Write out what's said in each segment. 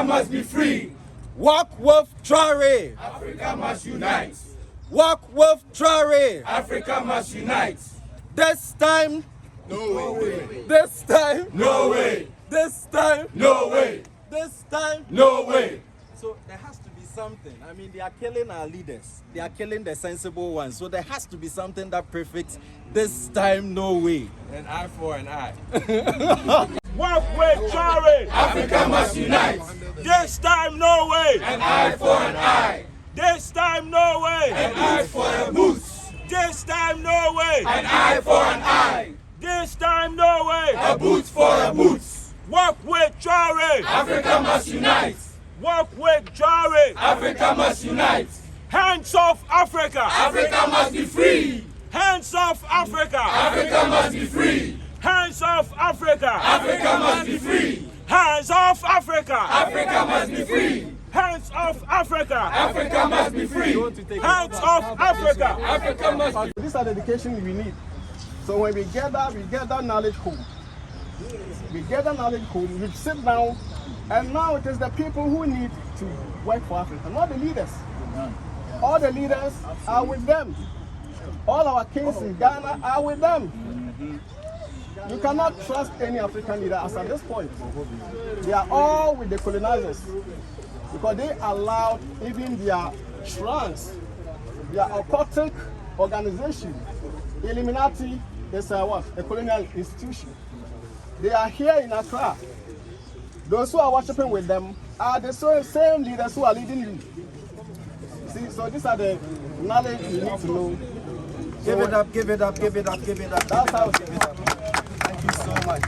Africa must be free. Walk with Traore. Africa must unite. Walk with Traore. Africa must unite. This time, No way. this time, No way. this time, No way. this time. No way. So there has to be something. I mean, they are killing our leaders. They are killing the sensible ones. So there has to be something that prefix this time, no way. An eye for an eye. Walk with Traore. Africa must unite. This time, no way. An eye for an eye. This time, no way. An eye for a boots. This time, no way. An eye for an eye. This time, no way. A boot for a boots. Walk with Traore. Africa must unite. Walk with Traore. Africa must unite. Hands off Africa. Africa must be free. Hands off Africa. Africa must be free. Hands off Africa. Africa must be free. Hands off Africa. Africa must be free. Hands off Africa. Africa must be free. Hands off Africa. Africa must be These are the education we need. So when we get that knowledge home. We get that knowledge home, we sit down, and now it is the people who need to work for Africa, not the leaders. All the leaders are with them. All our kings in Ghana are with them. You cannot trust any African leader as at this point. They are all with the colonizers because they allowed even their trans, their occultic organization, Illuminati, is what? A colonial institution. They are here in Accra. Those who are worshiping with them are the same leaders who are leading you. See, so these are the knowledge you need to know. Give it up, give it up, give it up, give it up. That's how give it up. Thank you so much.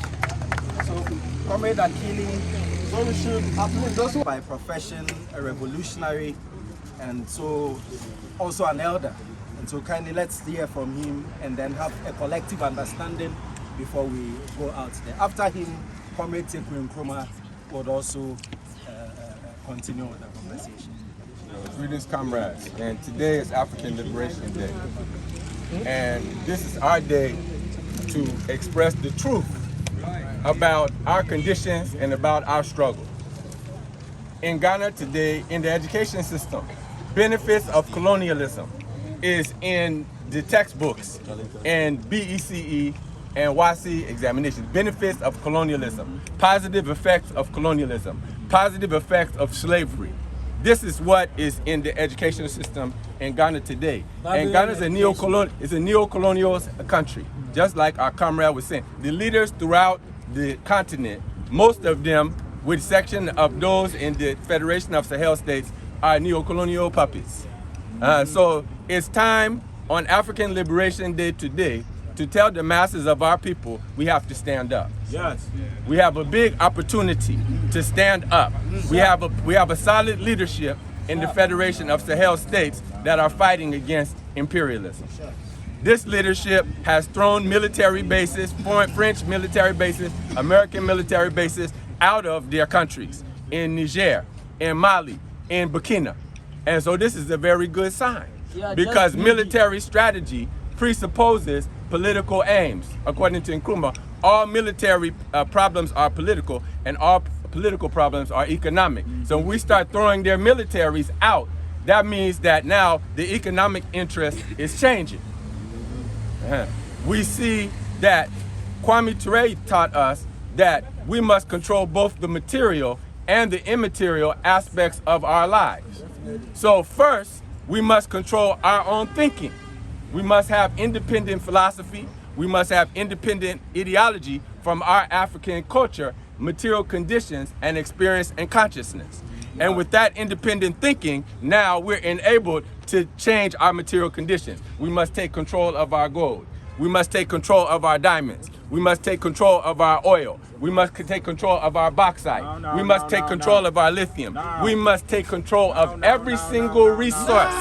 So, Comrade Akili, so we should uplift those who by profession, a revolutionary, and so also an elder. And so kindly let's hear from him and then have a collective understanding before we go out there. After him, Comrade Nkrumah would also continue with the conversation. Greetings, comrades. And today is African Liberation Day. And this is our day to express the truth about our conditions and about our struggle. In Ghana today, in the education system, benefits of colonialism is in the textbooks and BECE and WASI examinations. Benefits of colonialism, positive effects of colonialism, positive effects of slavery. This is what is in the education system in Ghana today. And Ghana is a neo-colonial country, just like our comrade was saying. The leaders throughout the continent, most of them, with section of those in the Federation of Sahel States, are neo-colonial puppies. So it's time on African Liberation Day today to tell the masses of our people we have to stand up. Yes. We have a big opportunity to stand up. We have a solid leadership in the Federation of Sahel States that are fighting against imperialism. This leadership has thrown military bases, French military bases, American military bases out of their countries, in Niger, in Mali, in Burkina. And so this is a very good sign because military strategy presupposes political aims. According to Nkrumah, all military problems are political and all political problems are economic. So when we start throwing their militaries out, that means that now the economic interest is changing. We see that Kwame Traore taught us that we must control both the material and the immaterial aspects of our lives. So first, we must control our own thinking. We must have independent philosophy. We must have independent ideology from our African culture, material conditions, and experience and consciousness. And with that independent thinking, now we're enabled to change our material conditions. We must take control of our gold. We must take control of our diamonds. We must take control of our oil. We must take control of our bauxite. We must take control of our lithium. We must take control of every single resource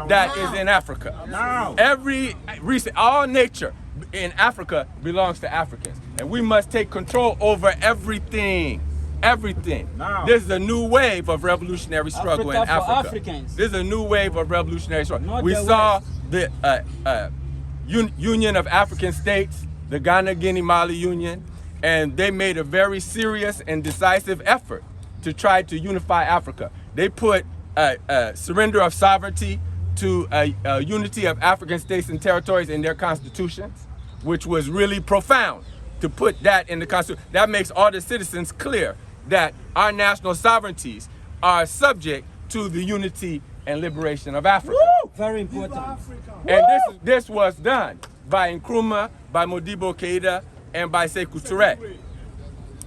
that is in Africa. Every resource, all nature in Africa belongs to Africans. And we must take control over everything. Everything. This is a new wave of revolutionary struggle in Africa. This is a new wave of revolutionary struggle. We saw the Union of African States, the Ghana-Guinea-Mali Union, and they made a very serious and decisive effort to try to unify Africa. They put surrender of sovereignty to a unity of African states and territories in their constitutions, which was really profound to put that in the constitution. That makes all the citizens clear that our national sovereignties are subject to the unity and liberation of Africa. Woo! Very important. And this was done by Nkrumah, by Modibo Keïta, and by Sékou Touré.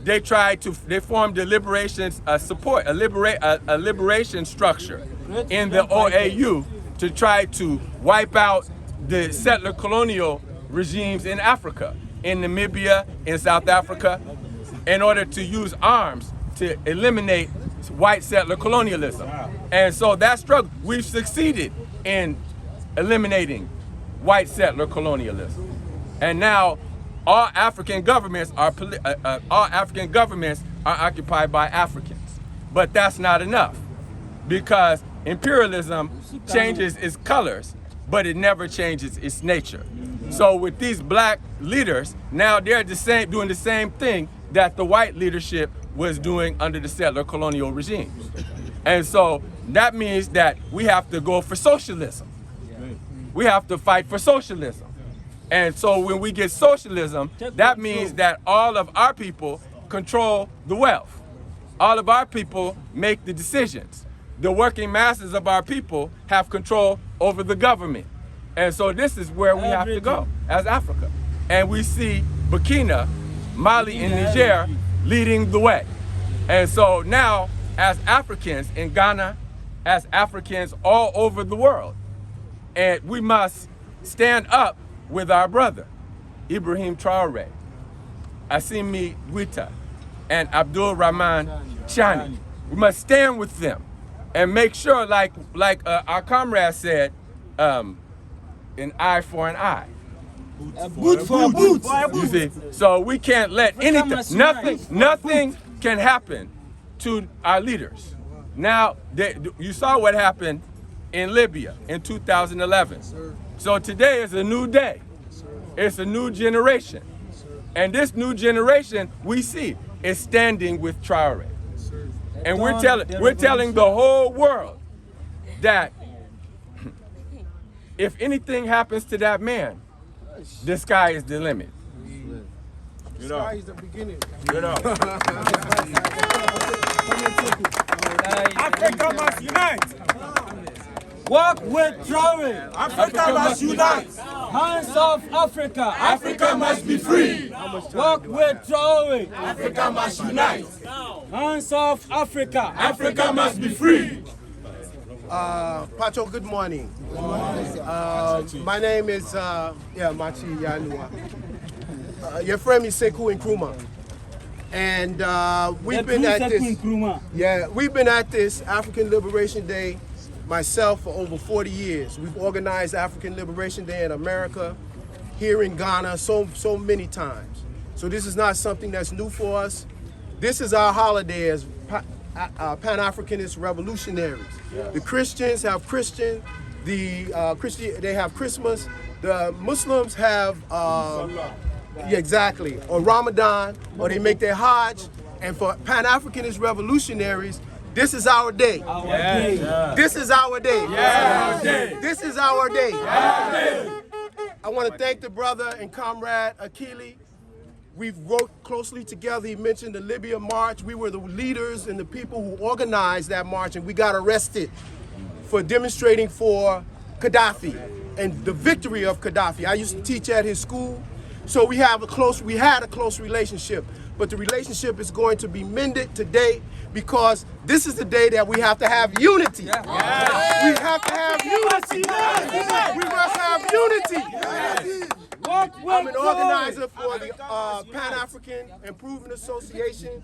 They formed a liberation a liberation structure in the OAU to try to wipe out the settler colonial regimes in Africa, in Namibia, in South Africa, in order to use arms to eliminate white settler colonialism. And so that struggle, we've succeeded in eliminating white settler colonialism. And now all African governments are occupied by Africans. But that's not enough, because imperialism changes its colors, but it never changes its nature. So with these black leaders, now they're doing the same thing that the white leadership was doing under the settler colonial regimes. And so that means that we have to go for socialism. We have to fight for socialism. And so when we get socialism, that means that all of our people control the wealth. All of our people make the decisions. The working masses of our people have control over the government. And so this is where we have to go as Africa. And we see Burkina, Mali, and Niger leading the way. And so now, as Africans in Ghana, as Africans all over the world, and we must stand up with our brother, Ibrahim Traore, Assimi Goïta, and Abdul Rahman Chani. We must stand with them and make sure, like our comrade said, an eye for an eye. A boot for a boot. You see, so we can't let anything, nothing can happen to our leaders. Now, you saw what happened in Libya in 2011. So today is a new day. It's a new generation. And this new generation, we see, is standing with Traore. And we're telling the whole world that if anything happens to that man, the sky is the limit. The sky is the beginning. Africa must unite. Work with Traore. Africa must unite. Hands off Africa. Africa must be free. Work with Traore. Africa must unite. Hands off Africa. Africa must be free. Pacho, good morning. My name is Machi Yanua. Your friend is Sékou Nkrumah. And we've been at this. Yeah, we've been at this African Liberation Day myself for over 40 years. We've organized African Liberation Day in America, here in Ghana, so many times. So this is not something that's new for us. This is our holiday as Pan-Africanist revolutionaries. The Christians have Christian, they have Christmas. The Muslims have exactly, or Ramadan, or they make their Hajj. And for Pan-Africanist revolutionaries, this is our day. This is our day. This is our day. I want to thank the brother and comrade Akili. We've worked closely together. He mentioned the Libya march. We were the leaders and the people who organized that march, and we got arrested for demonstrating for Gaddafi and the victory of Gaddafi. I used to teach at his school, so we had a close relationship. But the relationship is going to be mended today because this is the day that we have to have unity. We have to have unity. We must have unity. I'm an organizer for the Pan-African Improvement Association,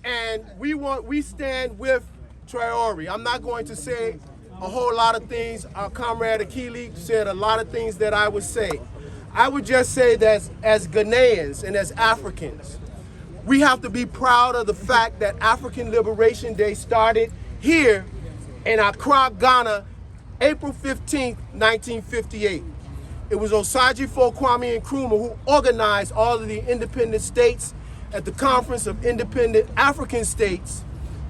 and we stand with Traore. I'm not going to say a whole lot of things. Our comrade Akili said a lot of things that I would say. I would just say that as Ghanaians and as Africans, we have to be proud of the fact that African Liberation Day started here in Accra, Ghana, April 15th, 1958. It was Osagyefo Kwame Nkrumah who organized all of the independent states at the Conference of Independent African States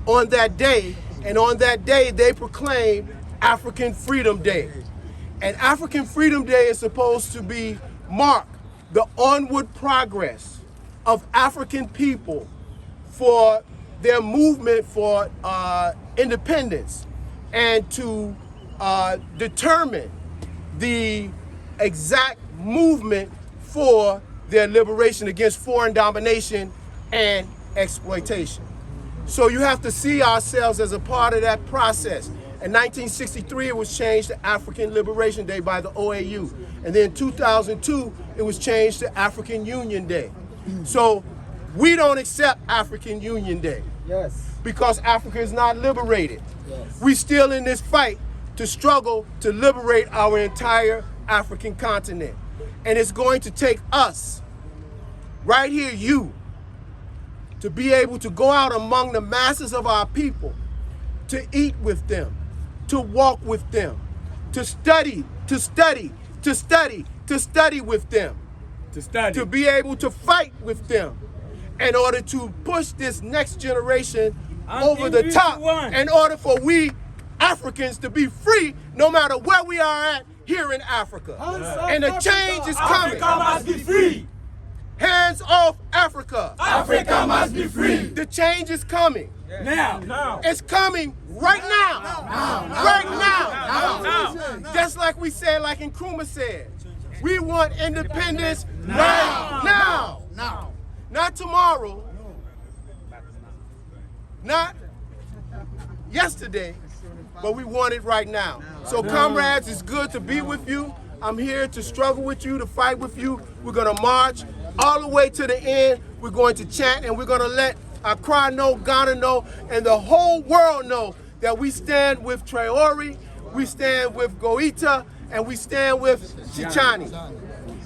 on that day, and on that day they proclaim African Freedom Day. And African Freedom Day is supposed to mark the onward progress of African people for their movement for independence, and to determine the exact movement for their liberation against foreign domination and exploitation. So you have to see ourselves as a part of that process. In 1963, it was changed to African Liberation Day by the OAU. And then in 2002, it was changed to African Union Day. So we don't accept African Union Day. Yes. Because Africa is not liberated. Yes. We still in this fight to struggle to liberate our entire African continent. And it's going to take us, right here, you, to be able to go out among the masses of our people, to eat with them, to walk with them, to study with them, to be able to fight with them, in order to push this next generation over the top, in order for we Africans to be free no matter where we are at here in Africa. And the change is coming. Africa must be free. Hands off Africa. Africa must be free. The change is coming. Now. It's coming right now. Right now. Just like we said, like Nkrumah said, we want independence right now. Not tomorrow. Not yesterday, but we want it right now. So comrades, it's good to be with you. I'm here to struggle with you, to fight with you. We're gonna march all the way to the end. We're going to chant, and we're gonna let Accra know, Ghana know, and the whole world know that we stand with Traore, we stand with Goita, and we stand with Chichani.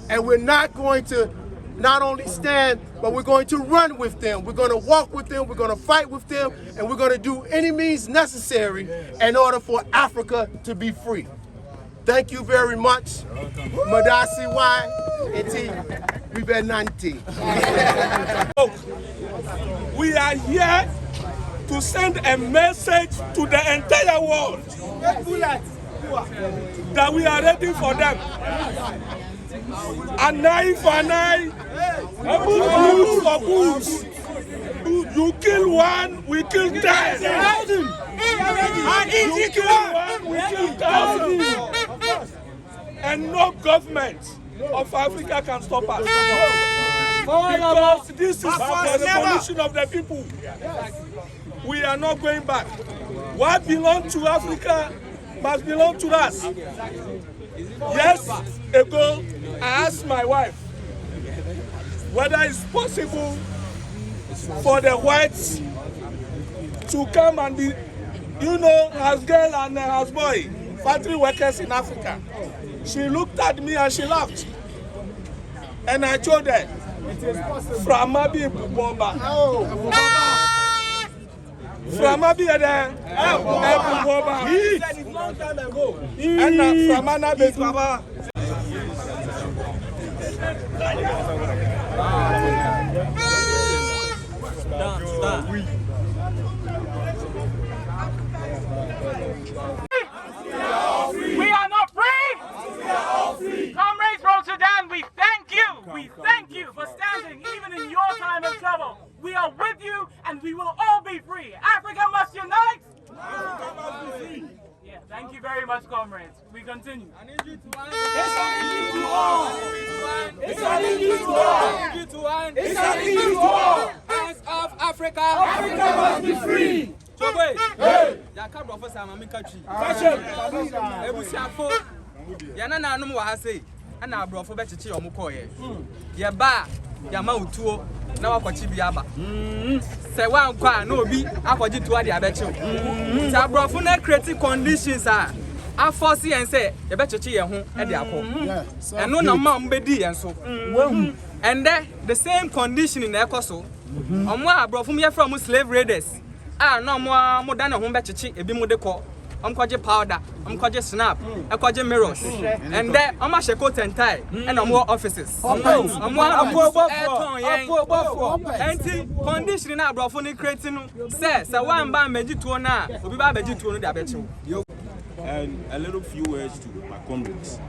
And we're not going to not only stand, but we're going to run with them. We're going to walk with them. We're going to fight with them. And we're going to do any means necessary in order for Africa to be free. Thank you very much. Madasi Y, Eti, Ribenanti. We are here to send a message to the entire world that we are ready for them. An eye for an eye, bull for bulls. You kill one, we kill 10. You kill one, we kill 1,000. And no government of Africa can stop us. Because this is the revolution of the people. We are not going back. What belongs to Africa must belong to us. Years ago, I asked my wife whether it's possible for the whites to come and be, as girl and as boy, factory workers in Africa. She looked at me and she laughed. And I told her, from Abi Bomba. From Abi Bomba. He said it long time ago. And from Anabe Baba. We are not free! Comrades from Sudan, we thank you! We thank you for standing even in your time of trouble. We are with you and we will all be free. Africa must unite! Africa must be free. Yeah, thank you very much, comrades. We continue. It's an easy war. Hands off Africa! Africa must be free. So wait. Hey. Yaka Professor Mami Kachi. Fashion. Ebusiafo. Yana na anum wa ha sei. Ana abrofo be chichi omukoye. Ye ba ya ma utuo na wakwachi bi aba. Se wan kwa na obi akwaji tuo de abechi. Se abrofo na create conditions a force yen say ye be chichi ye ho e de akọ. Eno na ma mbedi yen so. And the same condition in ekoso. Omo abrofo me from slave raiders. No more than a home chichi, a bimodeko. powder, snap, mirrors, and then I'm a coat and tie, and I'm more offices. Conditioning our brophonic creating says, I want by Medituana, or be by Medituana. And a little few words to my comrades.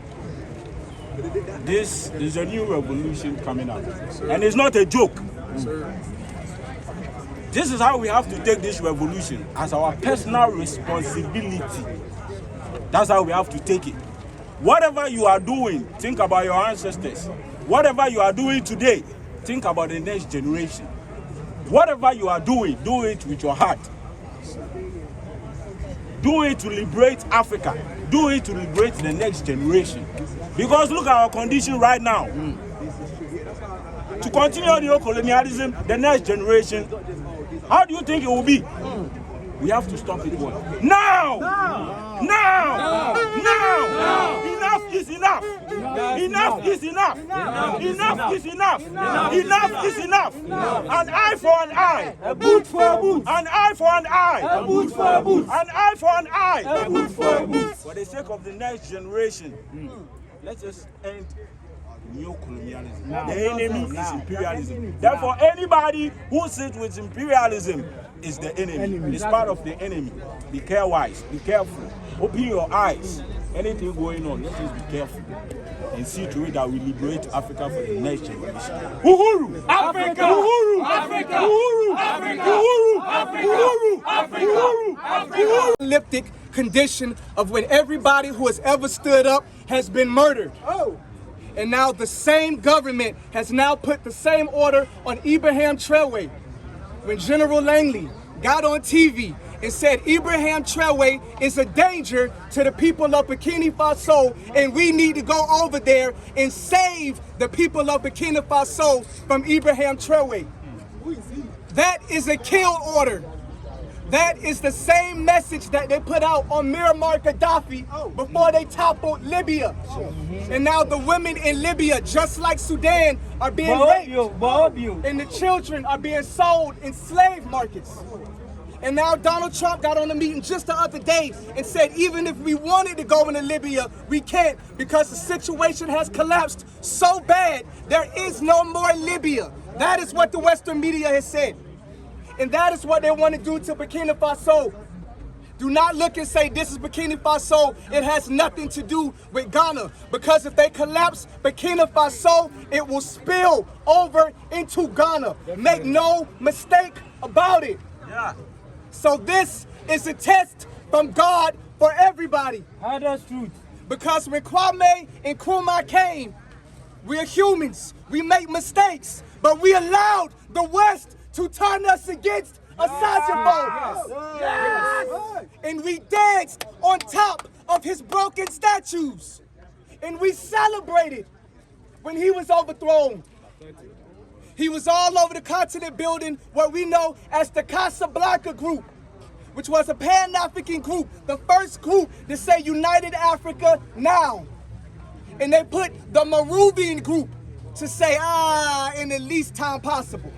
This is a new revolution coming out, and it's not a joke. This is how we have to take this revolution as our personal responsibility. That's how we have to take it. Whatever you are doing, think about your ancestors. Whatever you are doing today, think about the next generation. Whatever you are doing, do it with your heart. Do it to liberate Africa. Do it to liberate the next generation. Because look at our condition right now. To continue neocolonialism, the next generation, how do you think it will be? We have to stop it now! Now! Enough is enough! Enough is enough! Enough is enough! Enough is enough! An eye for an eye! A boot for a boot! An eye for an eye! A boot for a boot! An eye for an eye! A boot for a boot! For the sake of the next generation, let us end neo-colonialism. The enemy is imperialism. Therefore, anybody who sits with imperialism is the enemy. It's part of the enemy. Be careful. Be careful. Open your eyes. Anything going on, let us be careful and see to it that we liberate Africa for the next generation. Uhuru! Africa! Uhuru! Africa! Uhuru! Africa! Uhuru! Africa! Uhuru! Africa! Africa! Apocalyptic condition of when everybody who has ever stood up has been murdered. And now the same government has now put the same order on Ibrahim Traore. When General Langley got on TV and said Ibrahim Traore is a danger to the people of Burkina Faso and we need to go over there and save the people of Burkina Faso from Ibrahim Traore. That is a kill order. That is the same message that they put out on Muammar Gaddafi before they toppled Libya. And now the women in Libya, just like Sudan, are being raped. And the children are being sold in slave markets. And now Donald Trump got on a meeting just the other day and said even if we wanted to go into Libya, we can't because the situation has collapsed so bad, there is no more Libya. That is what the Western media has said. And that is what they want to do to Burkina Faso. Do not look and say this is Burkina Faso. It has nothing to do with Ghana. Because if they collapse Burkina Faso, it will spill over into Ghana. Make no mistake about it. So this is a test from God for everybody. That's truth. Because when Kwame and Nkrumah came, we are humans. We make mistakes. But we allowed the West to turn us against a Sajabo. Yes. And we danced on top of his broken statues. And we celebrated when he was overthrown. He was all over the continent building what we know as the Casablanca Group, which was a Pan-African group, the first group to say United Africa now. And they put the Moravian Group to say, in the least time possible.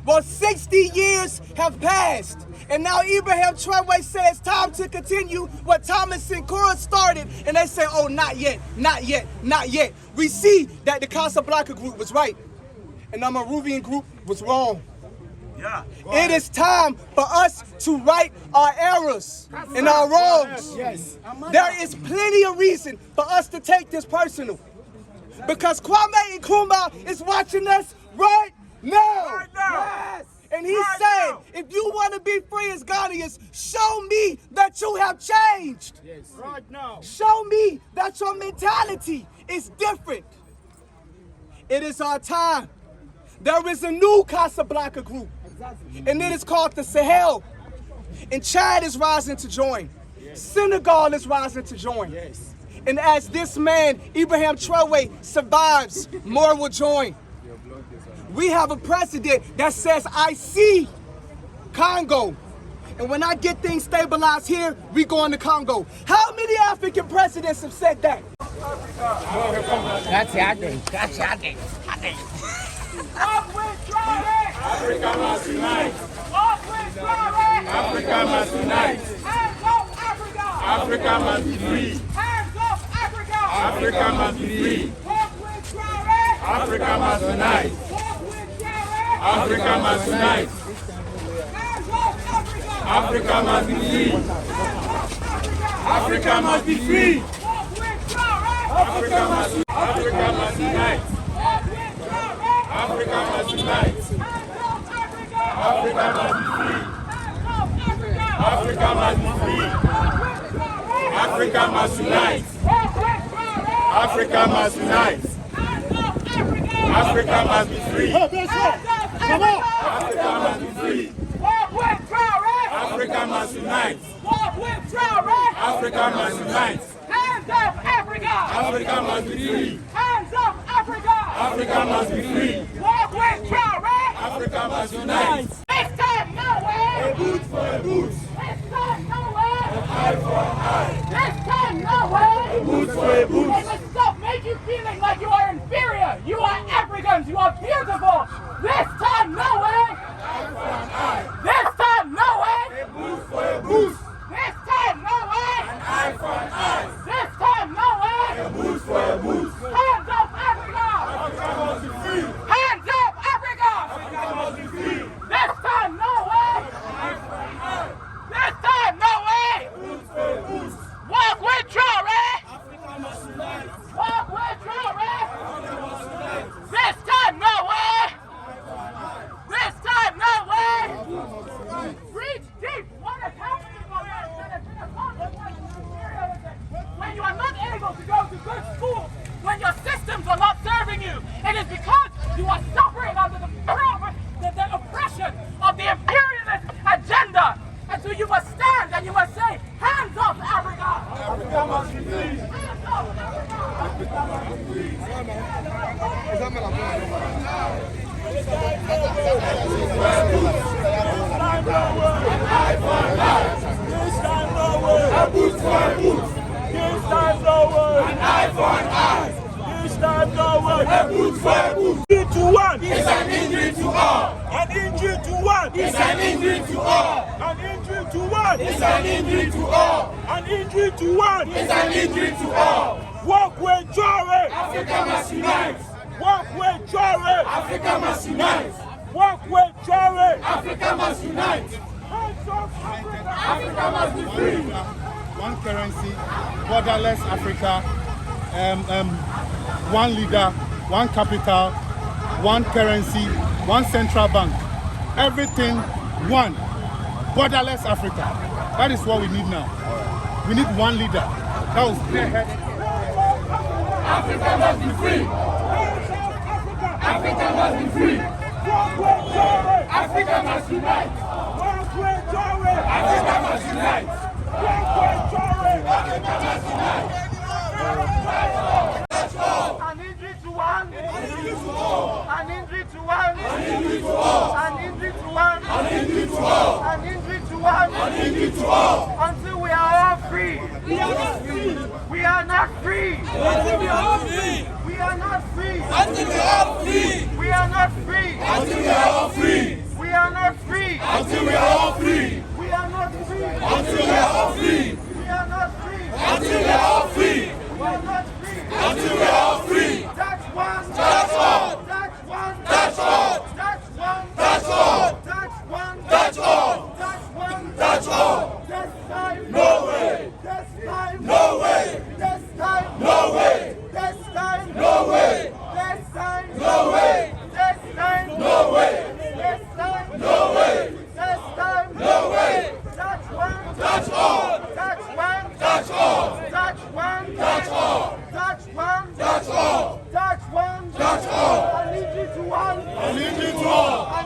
Well, 60 years have passed, and now Ibrahim Traore says time to continue what Thomas Sankara started, and they say, oh, not yet, not yet, not yet. We see that the Casablanca Group was right, and the Moravian Group was wrong. It is time for us to right our errors and our wrongs. There is plenty of reason for us to take this personal, because Kwame Nkrumah is watching us right now. Yes. And he said, if you want to be free as Ghanaians, show me that you have changed. Right now. Show me that your mentality is different. It is our time. There is a new Casablanca group, and it is called the Sahel. And Chad is rising to join. Senegal is rising to join. And as this man, Ibrahim Traore, survives, more will join. We have a president that says, I see Congo. And when I get things stabilized here, we go into Congo. How many African presidents have said that? That's happening. That's happening. Africa must unite. Africa must unite. Hands up, Africa. Africa must be free. Hands off Africa! Africa must be free. Walk with Traore! Africa must unite. Walk with Traore! Africa must unite. Hands off Africa! Africa must be free. Hands off Africa! Africa must be free. Walk with Traore! Africa must unite. Walk with Traore! Africa must unite. Hands off Africa! Africa must be free. Hands off Africa! Africa must be free. Africa must unite. Walk with Traore! Africa must unite. Hands off Africa! Africa must be free. Hands off Africa! Africa must be free. Walk with Traore! Africa must unite. Walk with Traore! Africa must unite. Hands off Africa! Africa must be free. Hands off Africa! Africa must be free. Walk with Traore! Africa must unite. This time, no way! A boot for a boot. This time, no way! An eye for an eye. This time, no way! A boot for a boot. It must stop make you feeling like you are inferior. You are Africans. You are beautiful. This time, no way! Eye for an eye. This time, no way! A boot for a boot. This time, no way! An eye for an eye. This time, no way! A boot for a boot. Hands up, Africa! Africa must be free. Hands up, Africa! Africa must be free. This time, no way! Eye for an eye. This time, no way! Boot for a boot. Walk with Traore! Africa must unite. Walk with Traore! Africa must unite. This time, no way! This time, no way! Reach deep! What is happening for us? That has been a consequence of imperialism. When you are not able to go to good schools, when your systems are not serving you, it is because you are suffering under the oppression of the imperialist agenda. And so you must stand and you must say, hands off Africa! Africa must be free. Hands off Africa! Africa must be free. A boot for a boot. This time no way. An eye for an eye. This time no way. A boot for a boot. 3 to 1. It's an injury to all. An injury to 1. It's an injury to all. An injury to 1. It's an injury to all. An injury to 1. It's an injury to all. Walk with Traore. Africa must unite. Walk with Traore. Africa must unite. Walk with Traore. Africa must unite. Hands off Africa. Africa must be free. One currency, borderless Africa, one leader, one capital, one currency, one central bank. Everything one. Borderless Africa. That is what we need now. We need one leader. That was spearhead. Africa must be free. Africa must be free. Walk with Traore. Africa must unite. Walk with Traore. Africa must unite. Walk with Traore. Africa must unite. An injury to one. An injury to all. An injury to one. An injury to all. An injury to one. An injury to all. An injury to one. An injury to all. Until we are all free. We are not free. We are not free. Until we are all free. We are not free. Until we are all free. We are not free. Until we are all free. We are not free. Until we are all free. We are not free. Until we are all free. We are not free. Until we are all free. We are not free. Until we are all free. Touch one. Touch all. Touch one. Touch all. Touch one. Touch all. Touch one. Touch all. Touch one. Touch all. This time. No way. This time. No way. This time. No way. This time. No way. This time. No way. This time. No way. This time. No way. This time. No way. Touch one. Touch all. Touch one. Touch all. Touch one. Touch all. Touch one. Touch all. Touch one. Touch all. I need you to one. I need you to all.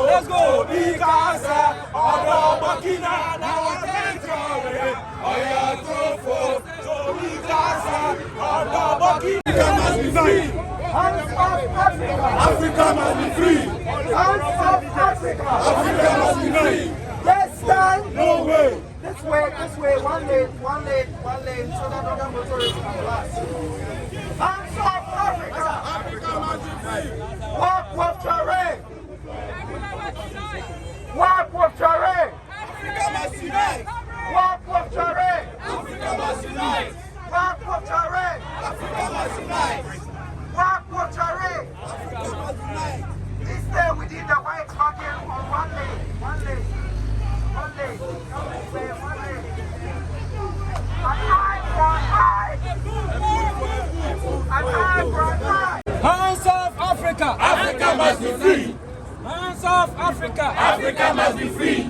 Let's go, Bikasa. Odo Burkina, now I'm Traore. Oya Trofo, so Bikasa. Odo Burkina. Africa must be free. Hands off Africa! Africa must be free! Hands off Africa! Africa must be free! This time! No way! This way, one lane, so that other motorists can pass. Hands off Africa! Africa must be free! Walk with Traore! Walk with Traore! Africa must unite! Walk with Traore! Africa must unite! Walk with Traore! Africa must unite! Walk with Traore! Africa must unite! This day within the white bucket on one lane. Come this way, one lane. An eye for an eye! An eye for an eye! Hands off Africa! Africa must be free! Hands off Africa! Africa must be free!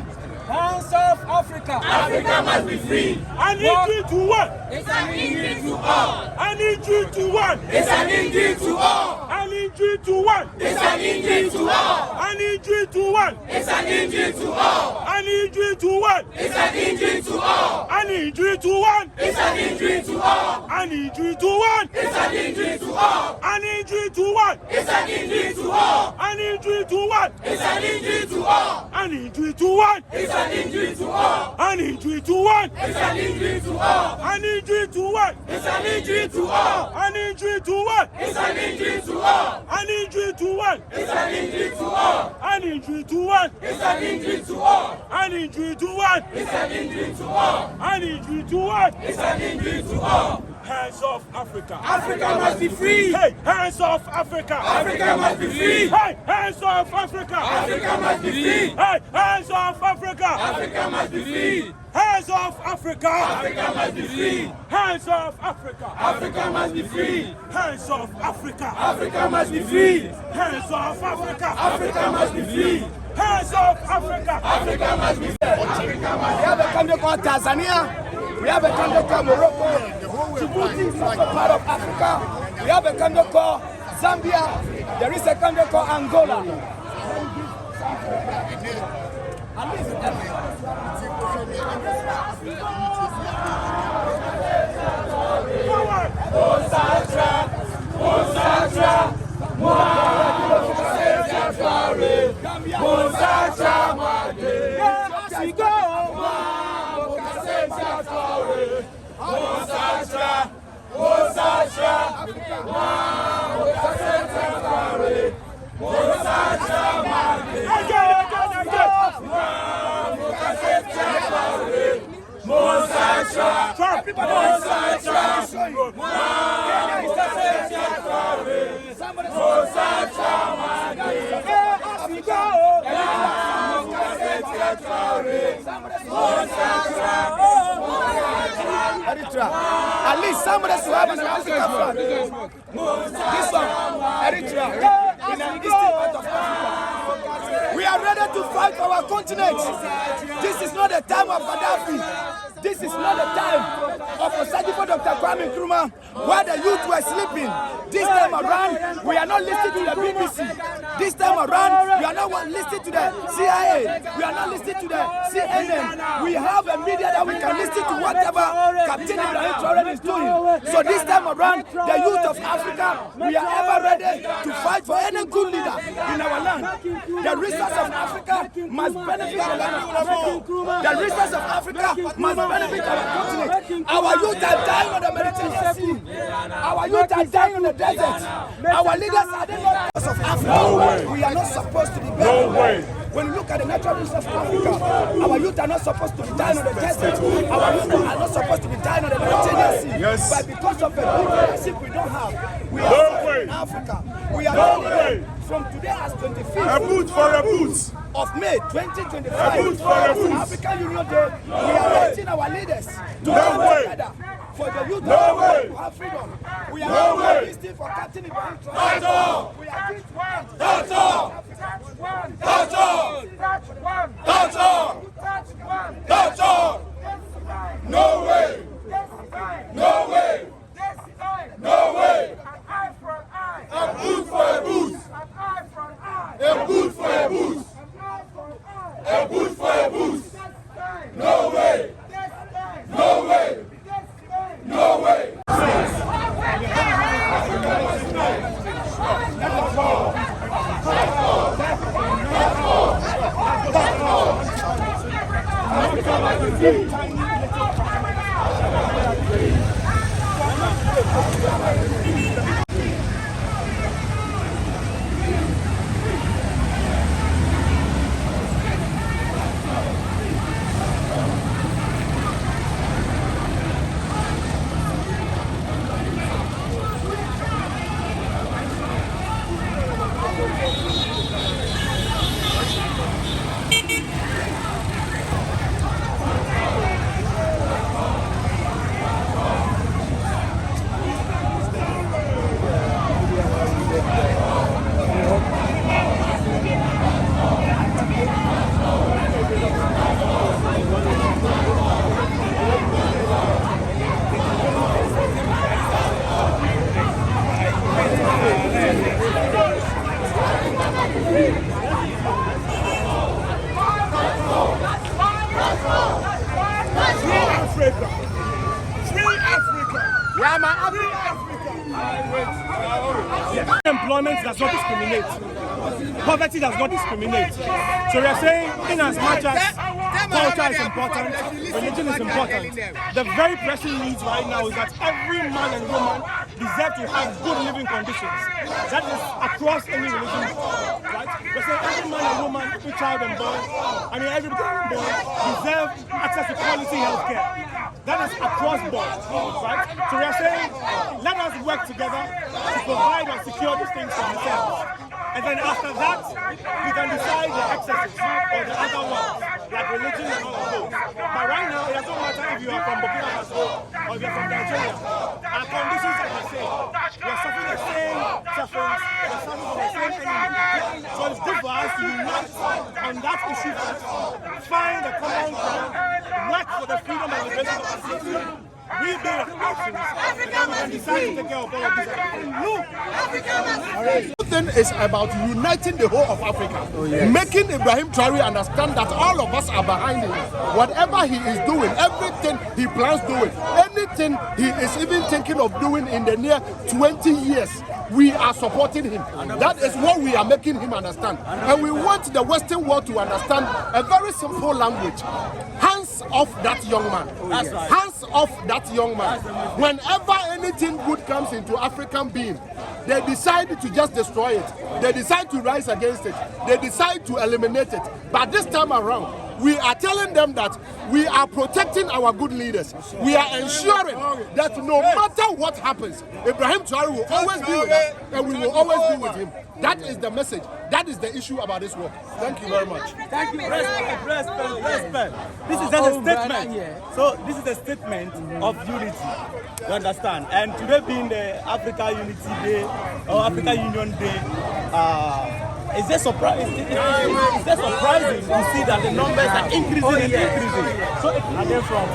Hands off Africa! Africa must be free! An injury to what? It's an injury to all! An injury to what? It's an injury to all! An injury to what? It's an injury to all! An injury to what? It's an injury to all! An injury to what? It's an injury to all! An injury to what? It's an injury to all! An injury to what? It's an injury to all! An injury to what? It's an injury to all! An injury to what? It's an injury to all! An injury to what? It's an injury to all! An injury to what? It's an injury to all! An injury to what? It's an injury to all! An injury to what? It's an injury to all! An injury to what? It's an injury to all! An injury to what? It's an injury to all! An injury to what? It's an injury to all! An injury to what? It's an injury to all! Hands off Africa. Africa must be free! Hey, hands off Africa. Africa must be free! Hey, hands off Africa. Africa must be free! Hey, hands off Africa. Africa must be free! Hands off Africa. Africa must be free! Hands off Africa. Africa must be free! Hands off Africa. Africa must be free! Hands off Africa. Africa must be free! Hands off Africa. Africa must be free! We have a country called Tanzania. We have a country called Morocco. Djibouti is also part of Africa. We have a country called Zambia. There is a country called Angola. At least somebody should have an African flag. This one, Eritrea, in the eastern part of Africa. We are ready to fight for our continent. This is not the time of Gaddafi. This is not the time of searching for Dr. Kwame Nkrumah, where the youth were sleeping. This time around, we are not listening to the BBC. This time around, we are not listening to the CIA. We are not listening to the CNN. We have a media that we can listen to whatever Captain Ibrahim Traore is doing. So this time around, the youth of Africa, we are ever ready to fight for any good leader in our land. The resources of Africa must benefit the land of Africa. The resources of Africa must benefit our continent. Our youth are dying on the Mediterranean Sea. Our youth are dying on the desert. Our leaders are the leaders of Africa. No way. We are not supposed to be buried. No way. When you look at the natural resources of Africa, our youth are not supposed to be dying on the desert. Our youth are not supposed to be dying on the Mediterranean Sea. Yes. But because of the good leadership we don't have, we No are way. in Africa. We are No not way. from today as A 25th boot for a boot! of May 2025, A boot for a boot. African Union Day, we are urging our leaders to No come way. together for the youth No way. to have freedom. We are No not way. listening for Captain Ibrahim Traore. That's all! We are going to That's all! That's all! That's all! That's all! No way! No way! No way! A boot for a boot! A boot for a boot! A boot for a boot! No way! No way! No way! Employment does not discriminate. Poverty does not discriminate. So we are saying, in as much as culture is important, religion is important, the very pressing needs right now is that every man and woman deserve to have good living conditions. That is across any religion, right? We're saying every man and woman, every child and boy, every child and boy deserve access to quality healthcare. That is across board, right? So we are saying, let us work together to provide and secure these things for ourselves. And then after that, we can decide the excesses or the other ones, like religion and all of those. But right now, it doesn't matter if you are from Burkinabe or you are from Nigeria. Our conditions are the same. We are suffering the same sufferings. We are suffering from the same enemy. So it's good for us to unite on that issue first, find a common ground, work for the freedom and liberation of our city. Rebuild our options, and then we can decide to take care of all of these. The thing is about uniting the whole of Africa, making Ibrahim Traore understand that all of us are behind him. Whatever he is doing, everything he plans doing, anything he is even thinking of doing in the near 20 years, we are supporting him. That is what we are making him understand. And we want the Western world to understand a very simple language. Hands off that young man. Hands off that young man. Whenever anything good comes into African being, they decide to just destroy it. They decide to rise against it. They decide to eliminate it. But this time around, we are telling them that we are protecting our good leaders. We are ensuring that no matter what happens, Ibrahim Traore will always be with us and we will always be with him. That is the message. That is the issue about this war. Thank you very much. Thank you. Respect. This is just a statement. So this is a statement of unity. You understand? And today being the Africa Unity Day or Africa Union Day, it's just surprising to see that the numbers are increasing and increasing. So are they from?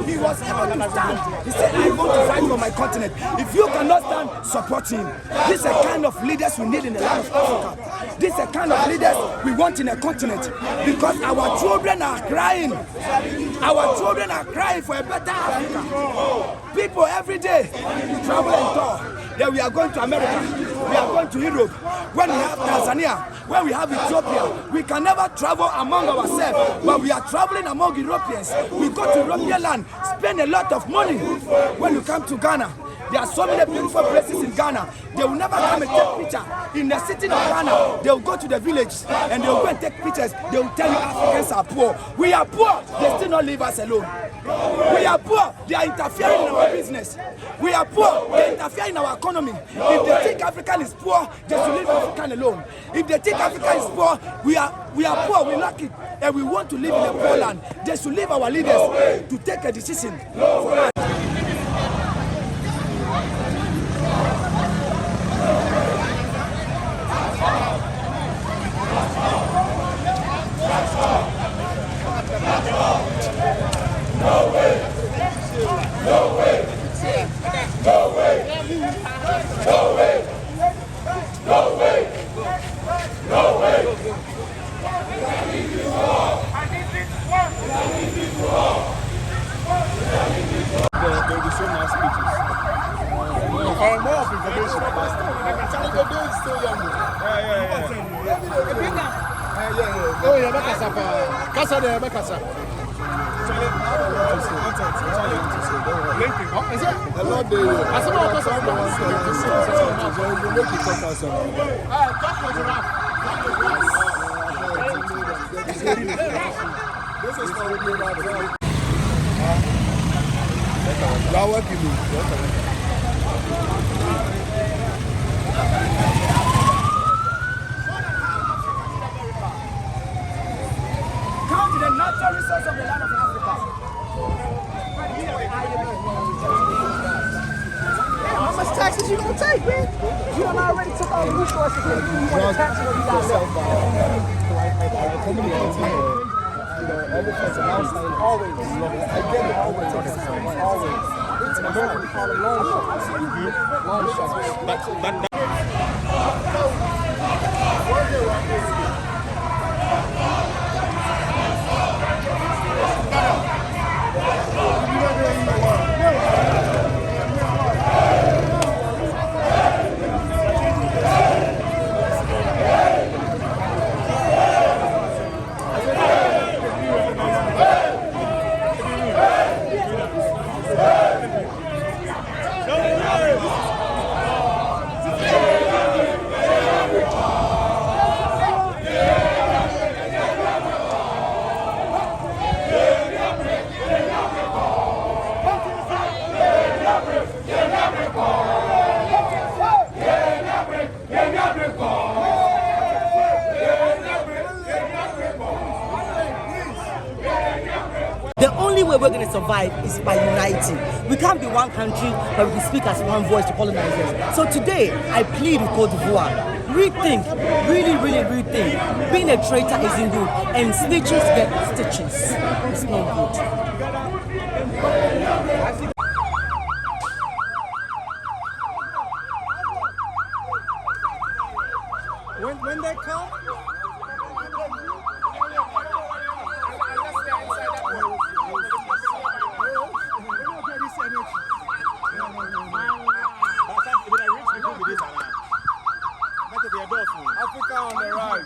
He was able to stand. He said, I want to fight for my continent. If you cannot stand, support him. This is the kind of leaders we need in the land of Africa. This is the kind of leaders we want in a continent. Because our children are crying. Our children are crying for a better Africa. People every day travel and tour. Then we are going to America. We are going to Europe. When we have Tanzania, when we have Ethiopia, we can never travel among ourselves. When we are traveling among Europeans, we go to European land, spend a lot of money. When you come to Ghana, there are so many beautiful places in Ghana. They will never come and take picture. In the city of Ghana, they will go to the village and they will go and take pictures. They will tell you Africans are poor. We are poor. They still not leave us alone. We are poor. They are interfering in our business. We are poor. They interfere in our economy. If they think African is poor, they should leave African alone. If they think Africa is poor, we are poor. We lack it, and we want to live in a poor land. They should leave our leaders to take a decision for us. there will be so much speeches. More of information. The day is still young. Oh, yeah, Bekasa. Kasa de Bekasa. Is it? A lot of I said, no, because I'm the one to see so you make it talk us. This is for me. You are working. Come to the natural resource of the land of Africa. How much taxes you gonna take, man? You done already took all the resources. You want to tax what you got left. Elephants and outside always. I get it always. Always. In America, we call it long shots. Long shots. The only way we're going to survive is by uniting. We can't be one country, but we speak as one voice to colonizers. So today, I plead with Côte d'Ivoire. Rethink, really rethink. Being a traitor isn't good, and snitches get stitches. It's not good. When they come, Africa on the right.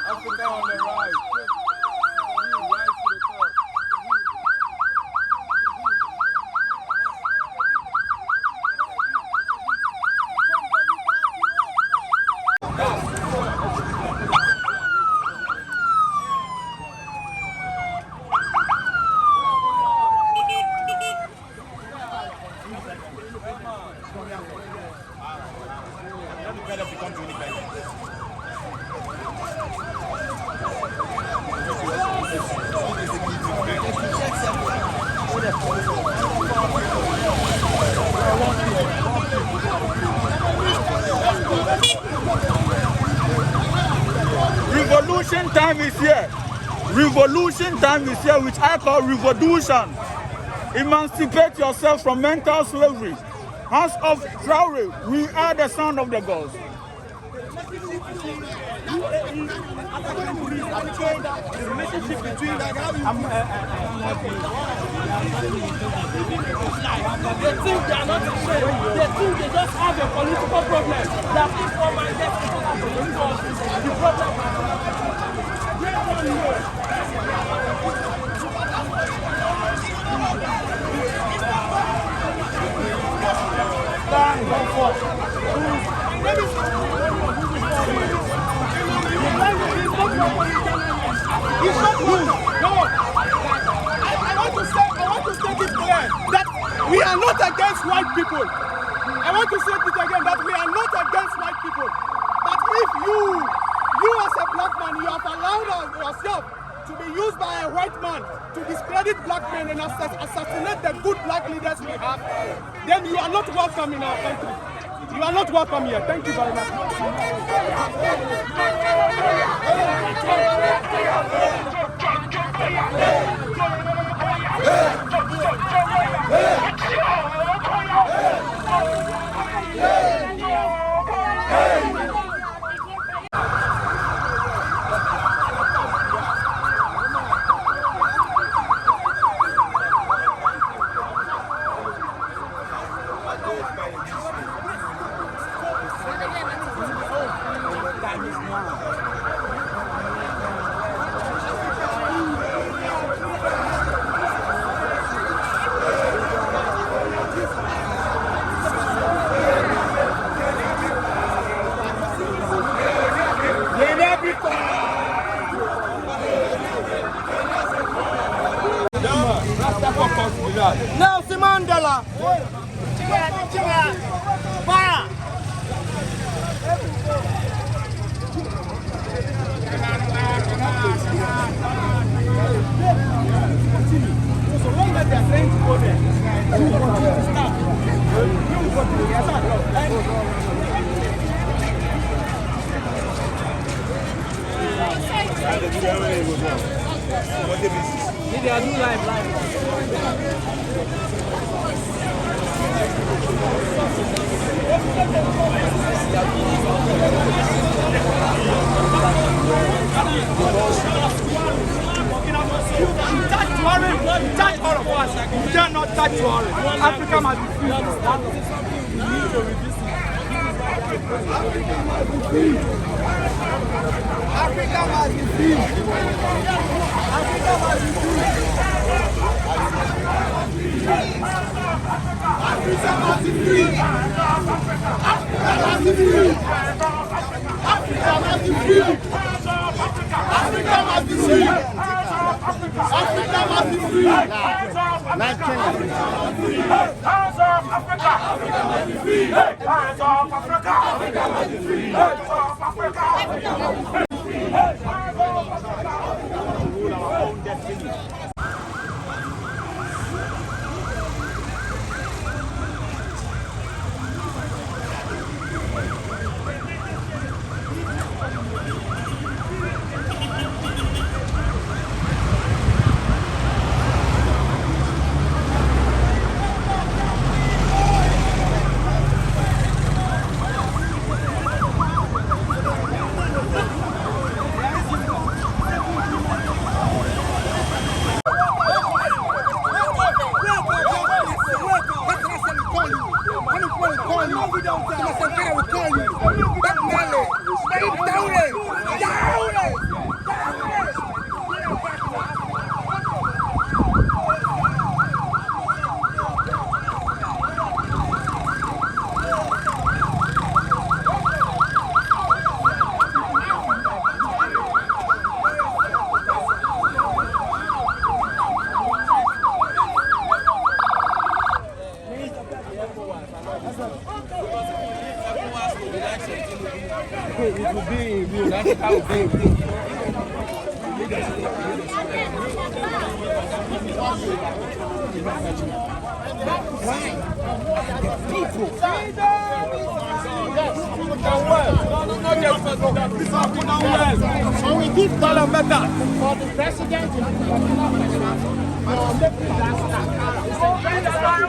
Africa on the right. Revolution time is here. Revolution time is here, which I call revolution. Emancipate yourself from mental slavery. House of Traore, we are the son of the gods. They think they are not afraid. They think they just have a political problem. That if one man gets people to the resources, the problem I want to state it clear that we are not against white people. I want to say it again that we are not against white people. But if you as a black man, you have allowed yourself to be used by a white man to discredit black men and assassinate the good black leaders we have, then you are not welcome in our country. You are not welcome here. Thank you very much. Nelson Mandela. Fire. So long as they are trying to go there, you continue to stop. You continue to stop. Touch Traore, touch all of us. You cannot touch Traore. Africa must be free. Africa must be free. Africa must be free. Africa must be free. Africa must be free. Africa must be free. Africa must be free. Africa must be free. Hands off Africa. Hands off Africa. Africa must be free. Hands off Africa. Africa must be free. Hands off Africa. Africa must be free. Hands off Africa. Rule our own destiny. So we give $1 better for the president in Burkinabe for making last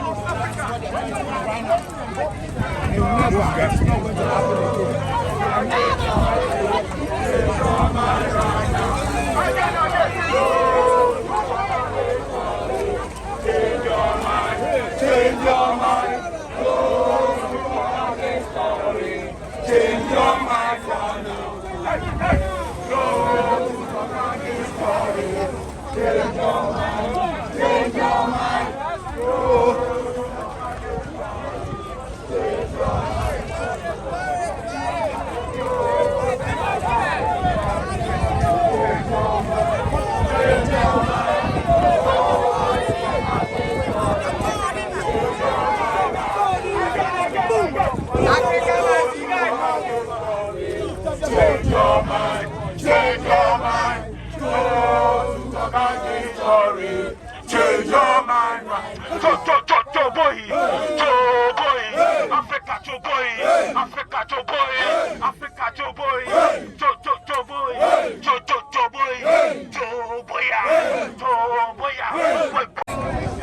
Change your mind. Change your mind for now. Change your mind. Change your mind. Change your mind, change your mind, go to the story. Change your mind, boy, Africa, boy, Africa, boy, Africa, boy,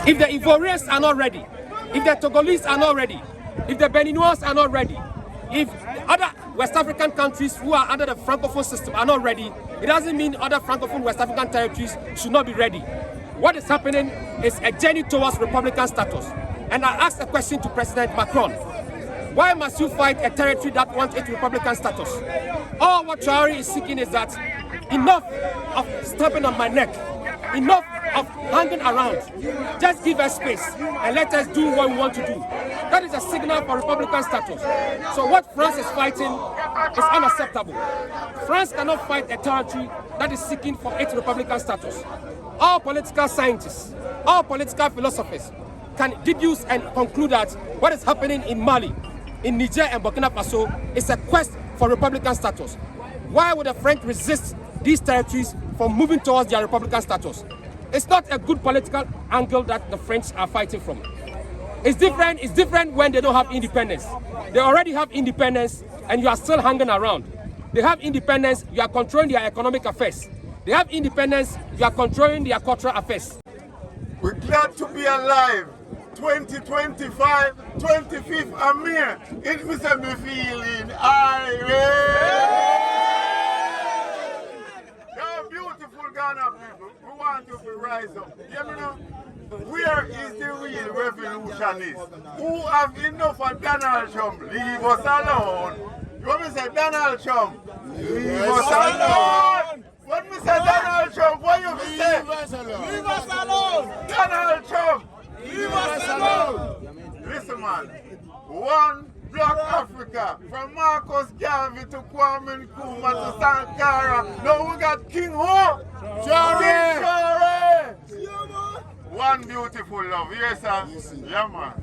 If the Ivorians are not ready, if the Togolese are not ready, if the Beninois are not ready, if other West African countries who are under the Francophone system are not ready, it doesn't mean other Francophone West African territories should not be ready. What is happening is a journey towards Republican status. And I asked a question to President Macron. Why must you fight a territory that wants its Republican status? All what Traore is seeking is that enough of stepping on my neck, enough of hanging around. Just give us space and let us do what we want to do. That is a signal for Republican status. So what France is fighting is unacceptable. France cannot fight a territory that is seeking for its Republican status. All political scientists, all political philosophers can deduce and conclude that what is happening in Mali, in Niger and Burkina Faso is a quest for Republican status. Why would the French resist these territories from moving towards their Republican status? It's not a good political angle that the French are fighting from. It's different when they don't have independence. They already have independence and you are still hanging around. They have independence, you are controlling their economic affairs. They have independence, you are controlling their cultural affairs. We're glad to be alive. 2025, 25th Amir. It was a me feeling You're beautiful Ghana people. We want you to rise up. You know, where is the real revolutionist? Who have enough of Donald Trump? Leave us alone. You want me to say Donald Trump? Leave us alone. What me say Donald Trump? What you say? Leave us alone. Leave us alone. Donald Trump. Leave us alone. Listen, man. One Black Africa, from Marcus Garvey to Kwame Nkrumah to Sankara. Now we got King Ho. Traore. One beautiful love. Yes, sir. Yeah, man.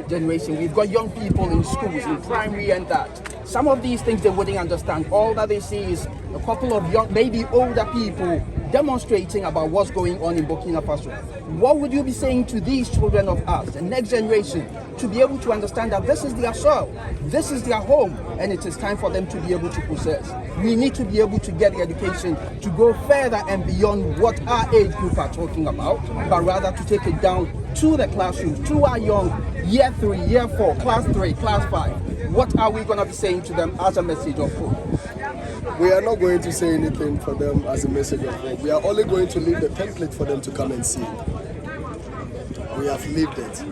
Generation, we've got young people in schools, in primary and that. Some of these things they wouldn't understand. All that they see is a couple of young, maybe older people demonstrating about what's going on in Burkina Faso. What would you be saying to these children of us, the next generation, to be able to understand that this is their soil, this is their home, and it is time for them to be able to possess? We need to be able to get the education to go further and beyond what our age group are talking about, but rather to take it down to the classrooms, to our young year 3, year 4, class 3, class 5. What are we going to be saying to them as a message of hope? We are not going to say anything for them as a message of hope. We are only going to leave the template for them to come and see. We have lived it.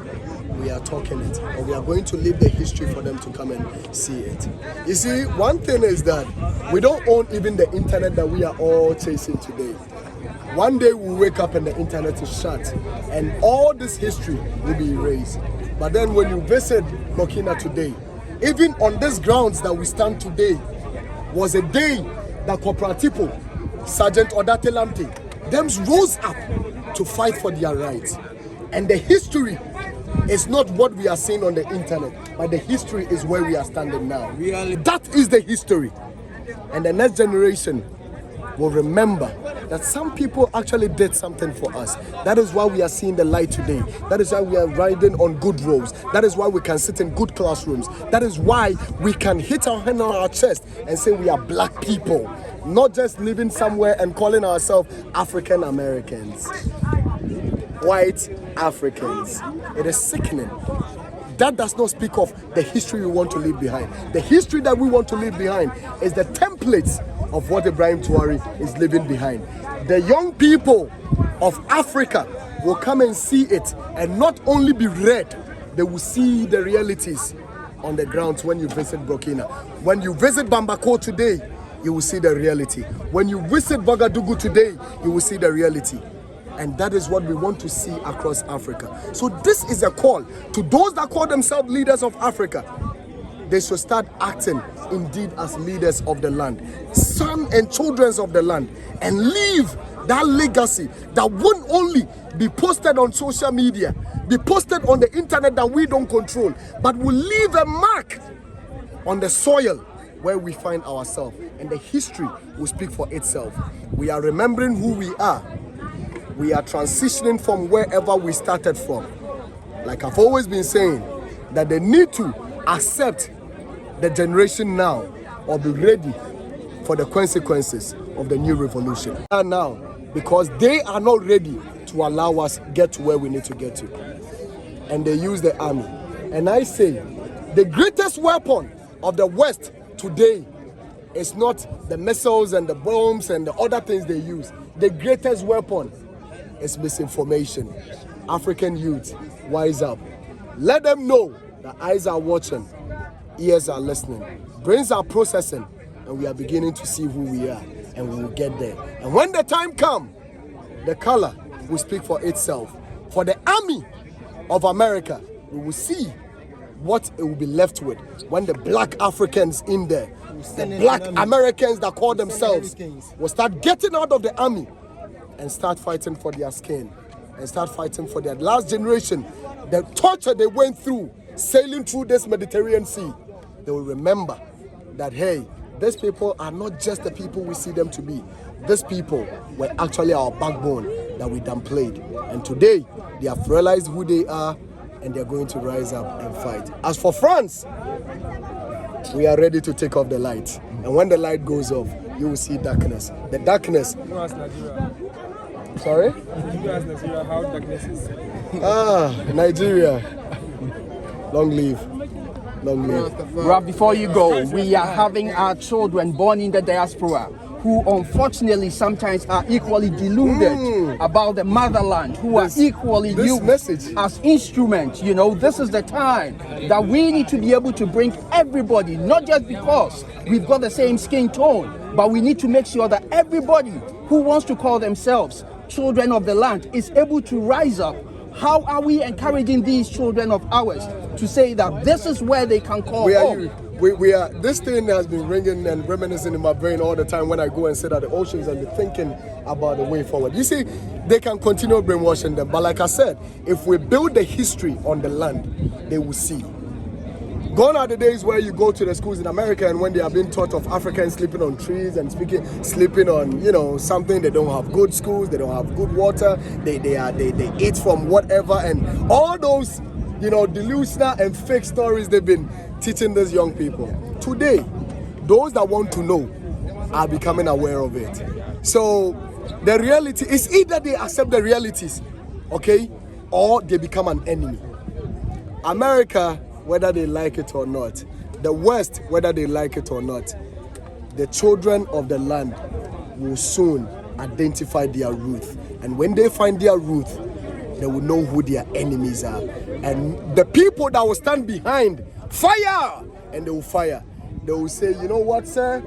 We are talking it. Or we are going to leave the history for them to come and see it. You see, one thing is that we don't own even the internet that we are all chasing today. One day we'll wake up and the internet is shut and all this history will be erased. But then when you visit Burkina today, even on these grounds that we stand today, was a day that Corporal Tipo, Sergeant Odate Lamte, them rose up to fight for their rights. And the history is not what we are seeing on the internet, but the history is where we are standing now. Really? That is the history. And the next generation will remember that some people actually did something for us. That is why we are seeing the light today. That is why we are riding on good roads. That is why we can sit in good classrooms. That is why we can hit our hand on our chest and say we are black people, not just living somewhere and calling ourselves African Americans, white Africans. It is sickening. That does not speak of the history we want to leave behind. The history that we want to leave behind is the templates of what Ibrahim Traore is leaving behind. The young people of Africa will come and see it and not only be read, they will see the realities on the ground when you visit Burkina. When you visit Bamako today, you will see the reality. When you visit Ouagadougou today, you will see the reality. And that is what we want to see across Africa. So this is a call to those that call themselves leaders of Africa. They should start acting indeed as leaders of the land, sons and children of the land, and leave that legacy that won't only be posted on social media, be posted on the internet that we don't control, but will leave a mark on the soil where we find ourselves, and the history will speak for itself. We are remembering who we are. We are transitioning from wherever we started from. Like I've always been saying, that they need to accept the generation now or be ready for the consequences of the new revolution. And now, because they are not ready to allow us get to where we need to get to. And they use the army. And I say, the greatest weapon of the West today is not the missiles and the bombs and the other things they use. The greatest weapon is misinformation. African youth, wise up. Let them know The eyes are watching, ears are listening, brains are processing, and we are beginning to see who we are, and we will get there. And when the time comes, the color will speak for itself. For the army of America, we will see what it will be left with when the black Africans in there, the black Americans that call themselves, will start getting out of the army and start fighting for their skin and start fighting for their last generation. The torture they went through sailing through this Mediterranean Sea, they will remember that, hey, these people are not just the people we see them to be. These people were actually our backbone that we downplayed. And today, they have realized who they are, and they're going to rise up and fight. As for France, we are ready to take off the light. And when the light goes off, you will see darkness. The darkness. Sorry? How darkness is. Nigeria. Long live. Long live. Ralph, before you go, we are having our children born in the diaspora who unfortunately sometimes are equally deluded about the motherland, who are equally used as instruments. You know, this is the time that we need to be able to bring everybody, not just because we've got the same skin tone, but we need to make sure that everybody who wants to call themselves children of the land is able to rise up. How are we encouraging these children of ours to say that this is where they can call home? We are, this thing has been ringing and reminiscing in my brain all the time when I go and sit at the oceans and be thinking about the way forward. You see, they can continue brainwashing them, but like I said, if we build the history on the land, they will see. Gone are the days where you go to the schools in America and when they are being taught of Africans sleeping on trees and sleeping on, you know, something, they don't have good schools, they don't have good water, they eat from whatever, and all those, you know, delusional and fake stories they've been teaching these young people. Today, those that want to know are becoming aware of it. So the reality is either they accept the realities, okay, or they become an enemy. America, whether they like it or not, the West, whether they like it or not, the children of the land will soon identify their roots. And when they find their roots, they will know who their enemies are. And the people that will stand behind, fire! And they will fire. They will say, you know what, sir?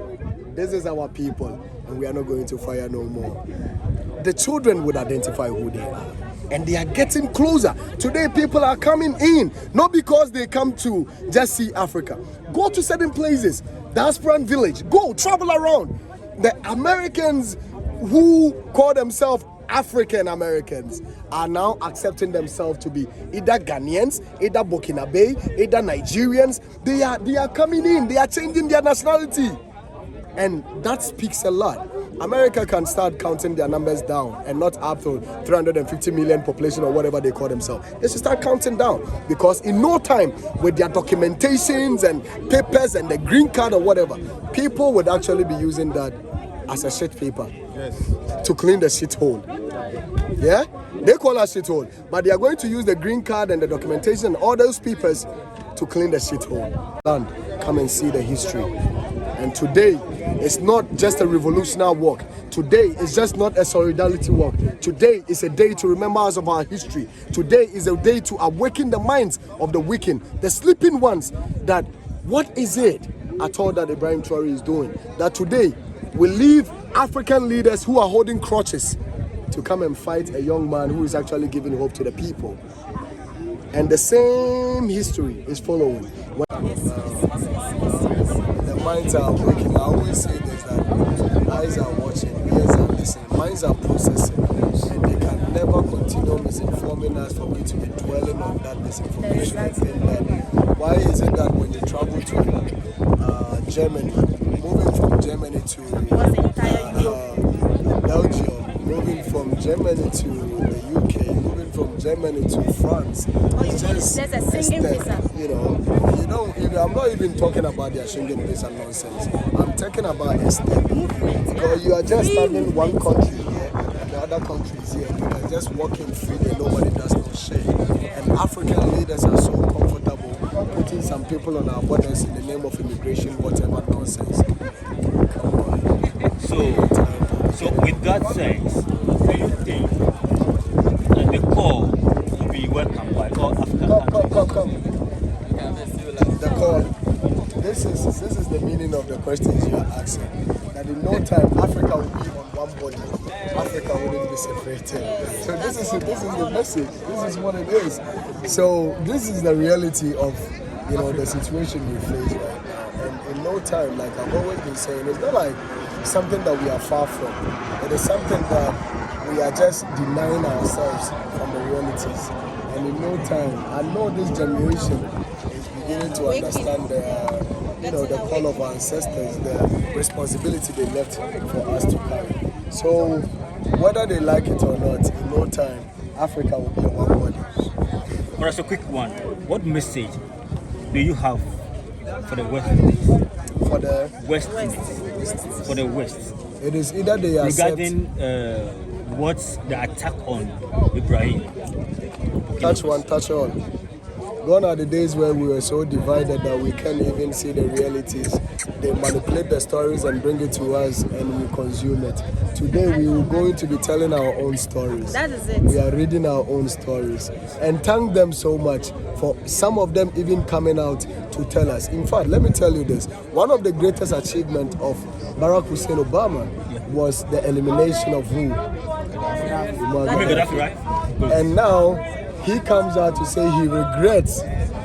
This is our people, and we are not going to fire no more. The children would identify who they are. And they are getting closer. Today, people are coming in, not because they come to just see Africa. Go to certain places, diasporan village, go, travel around. The Americans who call themselves African Americans are now accepting themselves to be either Ghanaians, either Burkinabe, either Nigerians. They are coming in, they are changing their nationality. And that speaks a lot. America can start counting their numbers down and not up to 350 million population or whatever they call themselves. They should start counting down, because in no time, with their documentations and papers and the green card or whatever, people would actually be using that as a shit paper to clean the shithole. Yeah? They call us shithole, but they are going to use the green card and the documentation and all those papers to clean the shithole. And come and see the history. And today, it's not just a revolutionary walk. Today is just not a solidarity walk. Today is a day to remember us of our history. Today is a day to awaken the minds of the waking, the sleeping ones, that what is it at all that Ibrahim Traore is doing? That today we leave African leaders who are holding crutches to come and fight a young man who is actually giving hope to the people. And the same history is following. The minds are waking. I always say this, that eyes are watching, ears are listening, minds are processing, and they can never continue misinforming us for me to be dwelling on that misinformation and saying that why is it that when you travel to Germany, moving from Germany to Belgium, moving from Germany to the UK, moving from Germany to France, it's just there's a singing visa. You know, I'm not even talking about their Schengen visa nonsense. I'm talking about a step movement. Because you are just having one country here and the other countries here. You can just walk in freely, nobody does no shit. And African leaders are so comfortable putting some people on our borders in the name of immigration, whatever nonsense. Come on. So with that sense, do you think that the call will be welcomed by all African countries? Come. the call. This is the meaning of the questions you are asking. That in no time Africa will be on one body. Africa wouldn't be separated. So this is the message. This is what it is. So this is the reality of the situation we face right now. And in no time, like I've always been saying, it's not like something that we are far from. It is something that we are just denying ourselves from the realities. And in no time, I know this generation is beginning to understand the call of our ancestors, the responsibility they left for us to carry. So whether they like it or not, in no time, Africa will be one body. But as a quick one, what message do you have for the West? For the West Indies? For the West? It is either they accept... Regarding what's the attack on Ibrahim? Touch one, touch all. Gone are the days where we were so divided that we can't even see the realities. They manipulate the stories and bring it to us and we consume it. Today we are going to be telling our own stories. That is it. We are reading our own stories. And thank them so much for some of them even coming out to tell us. In fact, let me tell you this. One of the greatest achievements of Barack Hussein Obama was the elimination of who? And now he comes out to say he regrets,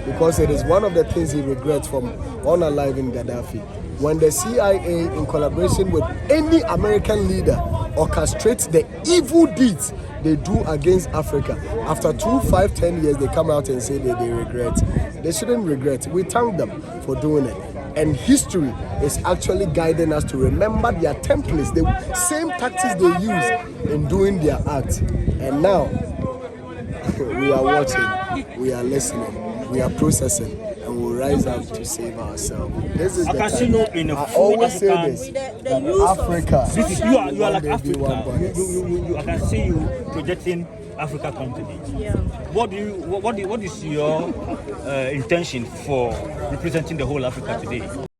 because it is one of the things he regrets from unaliving Gaddafi. When the CIA, in collaboration with any American leader, orchestrates the evil deeds they do against Africa, after 2, 5, 10 years, they come out and say that they regret. They shouldn't regret. We thank them for doing it. And history is actually guiding us to remember their templates, the same tactics they use in doing their act. And now, we are watching, we are listening, we are processing, and we'll rise up to save ourselves. This is the time. I always say this, that Africa, you are like Africa. I can see you projecting Africa continent. Yeah. What is your intention for representing the whole Africa today?